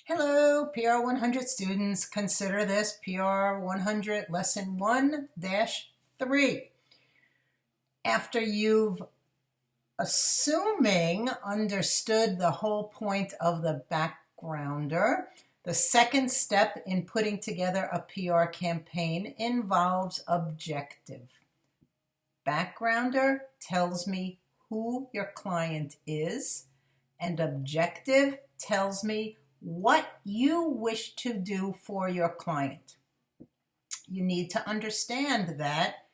Hello, PR 100 students. Consider this PR 100 Lesson 1-3. After you've understood the whole point of the backgrounder, the second step in putting together a PR campaign involves objective. Backgrounder tells me who your client is, and objective tells me what you wish to do for your client. You need to understand that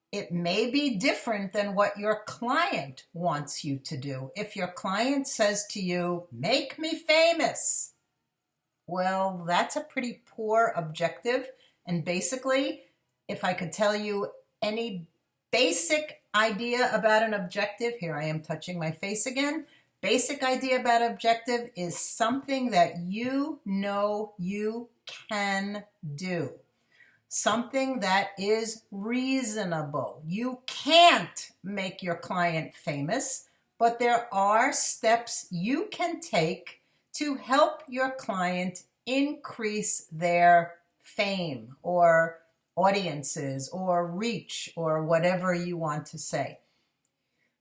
it may be different than what your client wants you to do. If your client says to you, "Make me famous," well, that's a pretty poor objective. And basically, if I could tell you any basic idea about an objective, here I am touching my face again. Basic idea about objective is something that you know you can do. Something that is reasonable. You can't make your client famous, but there are steps you can take to help your client increase their fame or audiences or reach or whatever you want to say.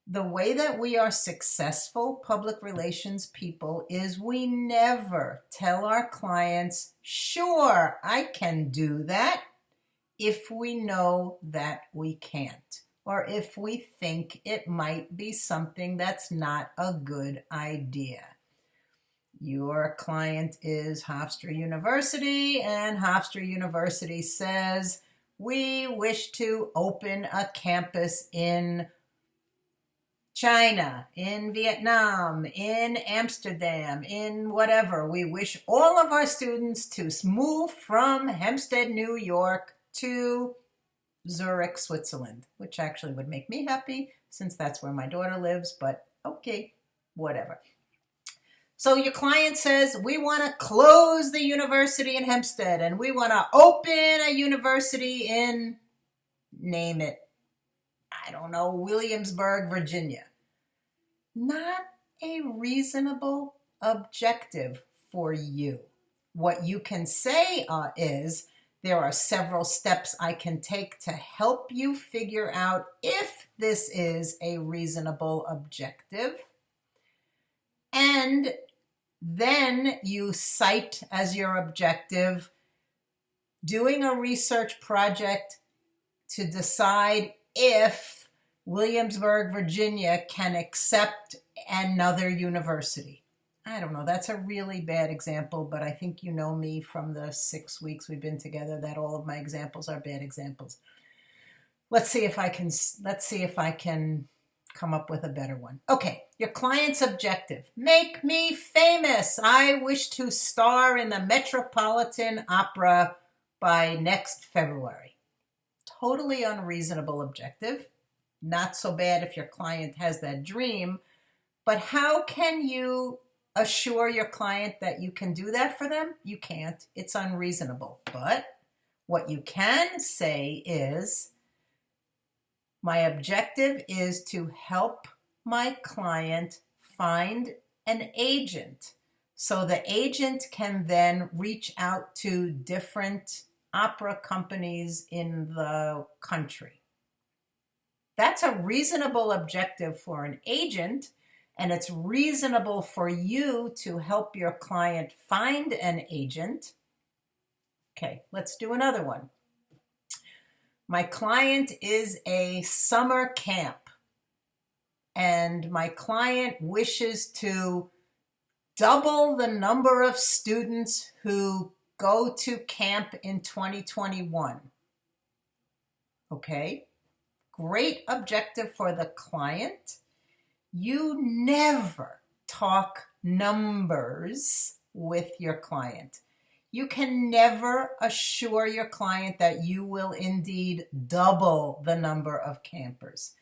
The way that we are successful public relations people is we never tell our clients, "Sure, I can do that," if we know that we can't, or if we think it might be something that's not a good idea. Your client is Hofstra University, and Hofstra University says, "We wish to open a campus in China, in Vietnam, in Amsterdam, in whatever. We wish all of our students to move from Hempstead, New York to Zurich, Switzerland," which actually would make me happy since that's where my daughter lives, but okay, whatever. So your client says, "We want to close the university in Hempstead and we want to open a university in," name it, I don't know, Williamsburg, Virginia. Not a reasonable objective for you. What you can say is, there are several steps I can take to help you figure out if this is a reasonable objective. And then you cite as your objective doing a research project to decide if Williamsburg, Virginia can accept another university. I don't know, that's a really bad example, but I think you know me from the 6 weeks we've been together that all of my examples are bad examples. Let's see if I can come up with a better one. Okay, your client's objective: make me famous. I wish to star in the Metropolitan Opera by next February. Totally unreasonable objective. Not so bad if your client has that dream, but how can you assure your client that you can do that for them? You can't. It's unreasonable. But what you can say is, my objective is to help my client find an agent. So the agent can then reach out to different opera companies in the country. That's a reasonable objective for an agent, and it's reasonable for you to help your client find an agent. Okay, let's do another one. My client is a summer camp, and my client wishes to double the number of students who go to camp in 2021. Okay? Great objective for the client. You never talk numbers with your client. You can never assure your client that you will indeed double the number of campers.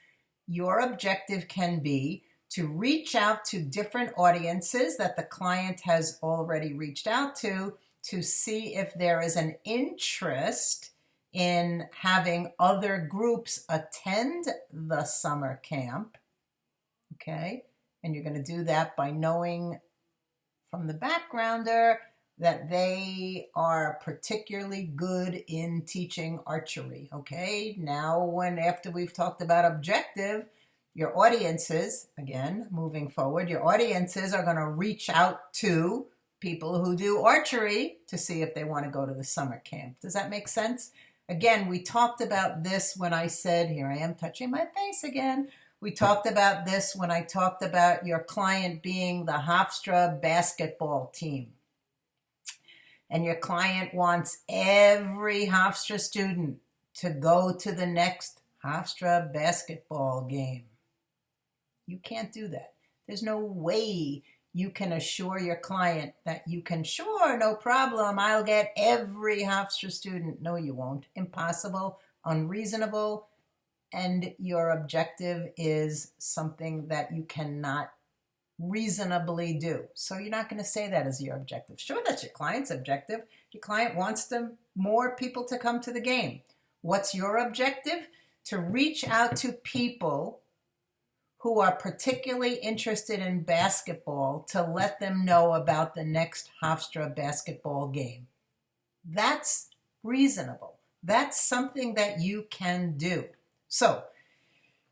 Your objective can be to reach out to different audiences that the client has already reached out to see if there is an interest in having other groups attend the summer camp. Okay, and you're going to do that by knowing from the backgrounder that they are particularly good in teaching archery. Okay, now after we've talked about objective, your audiences, again, moving forward, your audiences are going to reach out to people who do archery to see if they want to go to the summer camp. Does that make sense? Again, we talked about this when I said, here I am touching my face again. We talked about this when I talked about your client being the Hofstra basketball team. And your client wants every Hofstra student to go to the next Hofstra basketball game. You can't do that. There's no way you can assure your client that you can, sure, no problem, I'll get every Hofstra student. No, you won't. Impossible, unreasonable, and your objective is something that you cannot reasonably do. So you're not going to say that as your objective. Sure, that's your client's objective. Your client wants more people to come to the game. What's your objective? To reach out to people who are particularly interested in basketball to let them know about the next Hofstra basketball game. That's reasonable. That's something that you can do. So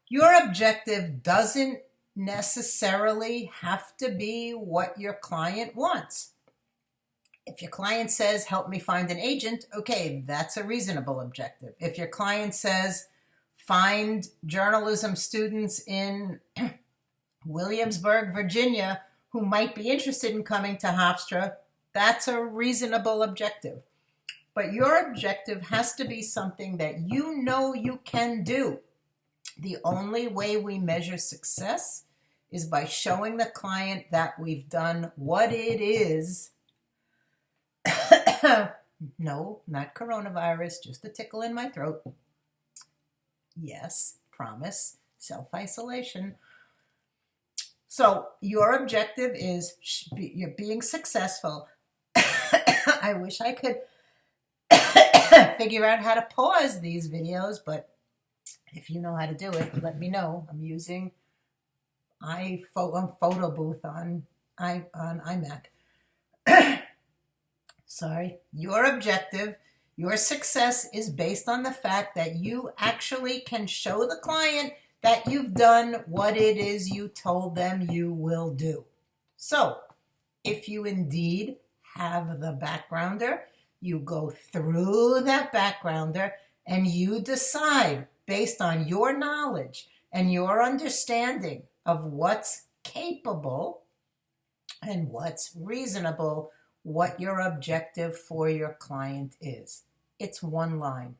your objective doesn't necessarily have to be what your client wants. If your client says, help me find an agent, okay, that's a reasonable objective. If your client says, find journalism students in Williamsburg, Virginia, who might be interested in coming to Hofstra, that's a reasonable objective. But your objective has to be something that you know you can do. The only way we measure success is by showing the client that we've done what it is. No, not coronavirus, just a tickle in my throat. Yes, promise, self-isolation. So your objective is you're being successful. I wish I could figure out how to pause these videos, but if you know how to do it, let me know. I'm using photo booth on iMac. Sorry. Your objective, your success is based on the fact that you actually can show the client that you've done what it is you told them you will do. So if you indeed have the backgrounder, you go through that backgrounder and you decide based on your knowledge and your understanding of what's capable and what's reasonable, what your objective for your client is. It's one line.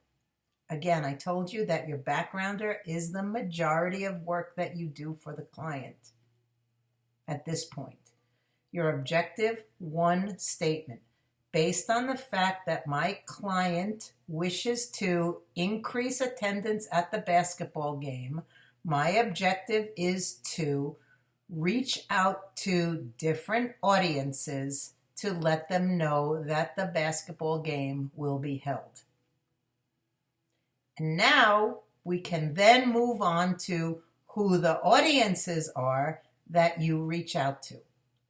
Again, I told you that your backgrounder is the majority of work that you do for the client at this point. Your objective, one statement. Based on the fact that my client wishes to increase attendance at the basketball game, my objective is to reach out to different audiences to let them know that the basketball game will be held. And now we can then move on to who the audiences are that you reach out to.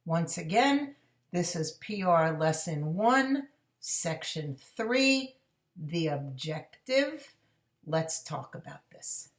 Once again, this is PR Lesson 1, Section 3, the objective. Let's talk about this.